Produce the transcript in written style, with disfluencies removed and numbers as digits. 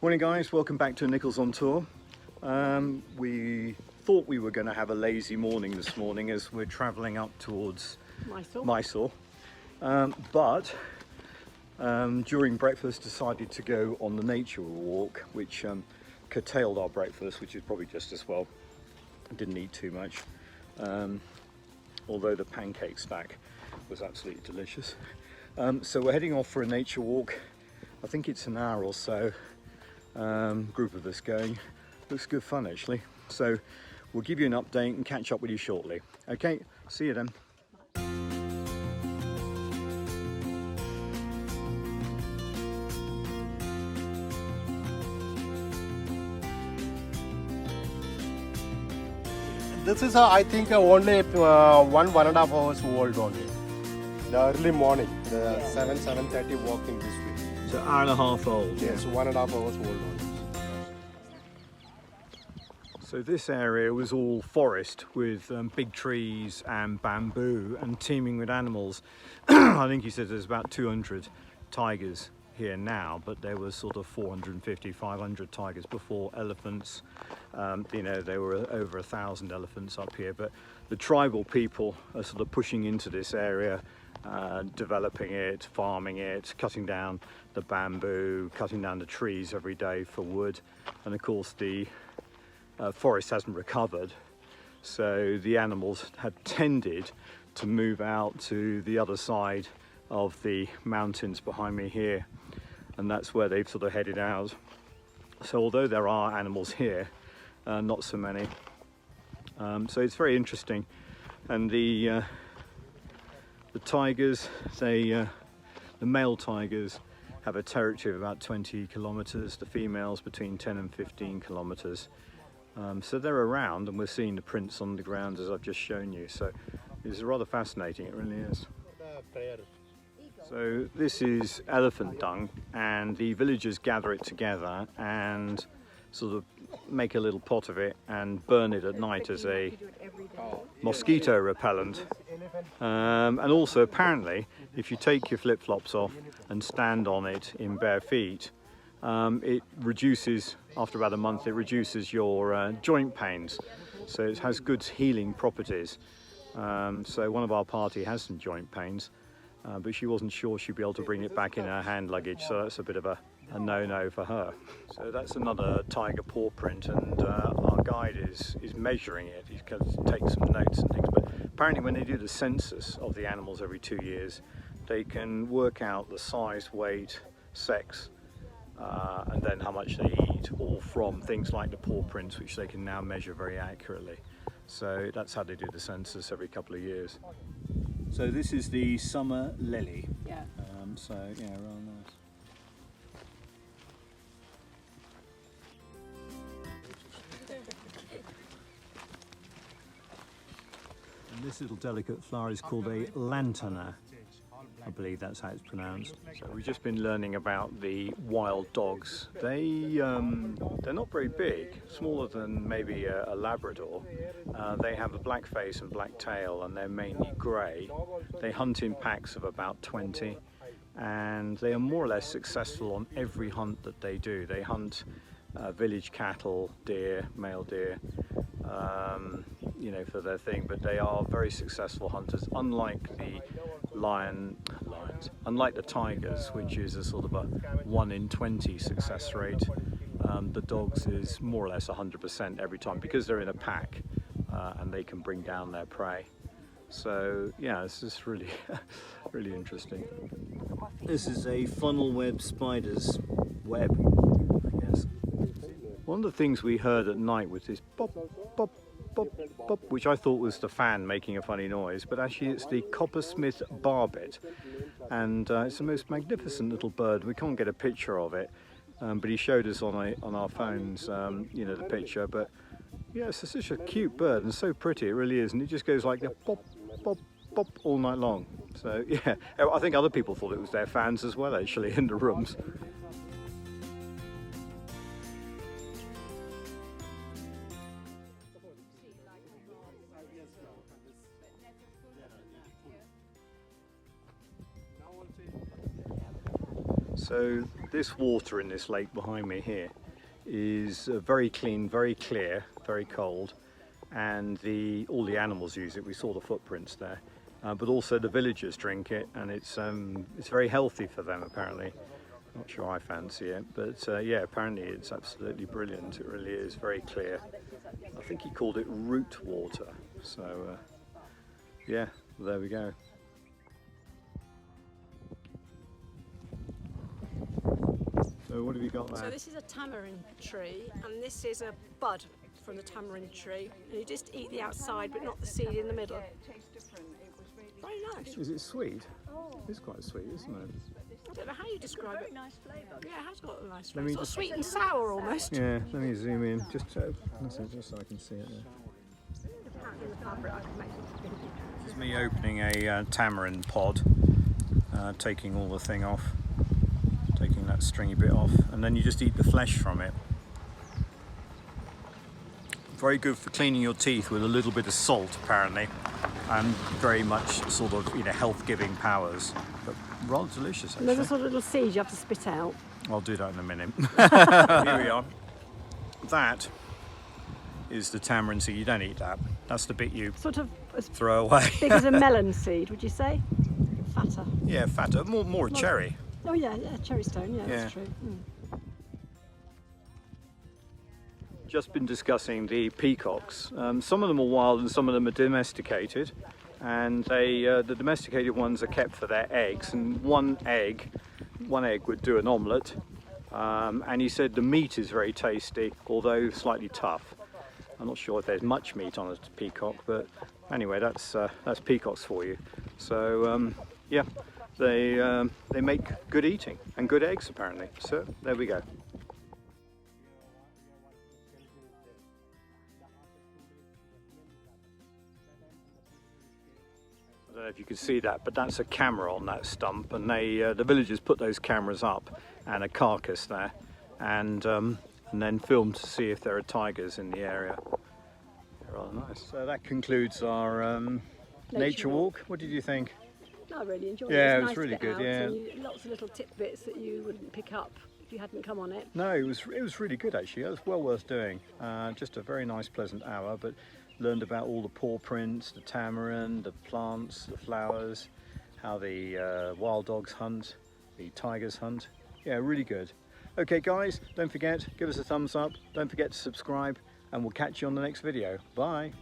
Morning guys, welcome back to Nichols on Tour. We thought we were going to have a lazy morning this morning as we're travelling up towards Mysore. But during breakfast decided to go on the nature walk, which curtailed our breakfast, which is probably just as well. Didn't eat too much, although the pancake stack was absolutely delicious. So we're heading off for a nature walk. I think it's an hour or so. Group of us going. Looks good fun actually. So we'll give you an update and catch up with you shortly. Okay, see you then. This is, I think, only 1.5 hours old only. The early morning, the 7:30 walk in this way. So hour and a half old. Yes, 1.5 hours old only. So this area was all forest with big trees and bamboo and teeming with animals. I think he said there's about 200 tigers here now, but there was sort of 450, 500 tigers before. Elephants. There were over 1,000 elephants up here, but the tribal people are sort of pushing into this area, developing it, farming it, cutting down the bamboo, cutting down the trees every day for wood, and of course the forest hasn't recovered, so the animals had tended to move out to the other side of the mountains behind me here, and that's where they've sort of headed out. So although there are animals here, not so many. So it's very interesting, and the tigers, the male tigers have a territory of about 20 kilometers, the females between 10 and 15 kilometers. So they're around, and we're seeing the prints on the ground as I've just shown you. So it's rather fascinating, it really is. So this is elephant dung, and the villagers gather it together and sort of make a little pot of it and burn it at night as a mosquito repellent. And also apparently if you take your flip-flops off and stand on it in bare feet, it reduces, after about a month, it reduces your joint pains. So it has good healing properties. So one of our party has some joint pains, but she wasn't sure she'd be able to bring it back in her hand luggage, so that's a bit of a no-no for her. So that's another tiger paw print, and our guide is measuring it. He's going to take some notes and things, but apparently when they do the census of the animals every 2 years, they can work out the size, weight, sex, and then how much they eat, all from things like the paw prints, which they can now measure very accurately. So that's how they do the census every couple of years. So this is the summer lily. Yeah. So yeah, rather nice. And this little delicate flower is called a lantana. I believe that's how it's pronounced. So we've just been learning about the wild dogs. They're not very big, smaller than maybe a Labrador. They have a black face and black tail, and they're mainly grey. They hunt in packs of about 20, and they are more or less successful on every hunt that they do. They hunt village cattle, deer, male deer, for their thing, but they are very successful hunters, unlike the unlike the tigers, which is a sort of a 1 in 20 success rate. The dogs is more or less 100% every time, because they're in a pack, and they can bring down their prey. So yeah, this is really really interesting. This is a funnel web spider's web, I guess. One of the things we heard at night was this pop, pop, pop, pop, which I thought was the fan making a funny noise, but actually it's the coppersmith barbet, and it's the most magnificent little bird. We can't get a picture of it, but he showed us on our phones, the picture. But yeah, it's such a cute bird and so pretty, it really is, and it just goes like that, pop, pop, pop, all night long. So yeah, I think other people thought it was their fans as well, actually, in the rooms. So this water in this lake behind me here is very clean, very clear, very cold, and all the animals use it. We saw the footprints there, but also the villagers drink it, and it's very healthy for them apparently. Not sure I fancy it, but yeah, apparently it's absolutely brilliant. It really is very clear. I think he called it root water. So yeah, there we go. So what have you got there? So this is a tamarind tree, and this is a bud from the tamarind tree. And you just eat the outside, but not the seed in the middle. Very nice. Is it sweet? It's quite sweet, isn't it? I don't know how you describe it. Nice flavour. Yeah, it has got a nice Let me flavour. Sort of just- sweet and sour almost. Yeah, let me zoom in, just so I can see it there. Apparently the fabric I can make it. This is me opening a tamarind pod, taking all the thing off, taking that stringy bit off, and then you just eat the flesh from it. Very good for cleaning your teeth with a little bit of salt apparently, and very much sort of, you know, health-giving powers, but rather delicious And there's a actually. sort of little seed you have to spit out. I'll do that in a minute. Here we are. That is the tamarind seed. You don't eat that. That's the bit you Sort of as throw away. big as a melon seed, would you say? Fatter. Yeah, fatter, more a cherry. Oh yeah, cherry stone, yeah, Yeah. that's true. Just been discussing the peacocks. Some of them are wild and some of them are domesticated, and the domesticated ones are kept for their eggs, and one egg would do an omelette, and he said the meat is very tasty, although slightly tough. I'm not sure if there's much meat on a peacock, but anyway, that's peacocks for you. So yeah, they make good eating and good eggs apparently. So there we go. I don't know if you can see that, but that's a camera on that stump, and the villagers put those cameras up and a carcass there, and then filmed to see if there are tigers in the area. They're rather nice. So that concludes our nature walk. What did you think? I really enjoyed Yeah, it. it was Nice to really get good, out, yeah. and lots of little tidbits that you wouldn't pick up if you hadn't come on it. No, it was really good actually. It was well worth doing. Just a very nice, pleasant hour, but learned about all the paw prints, the tamarind, the plants, the flowers, how the wild dogs hunt, the tigers hunt. Yeah, really good. Okay guys, don't forget, give us a thumbs up, don't forget to subscribe, and we'll catch you on the next video. Bye.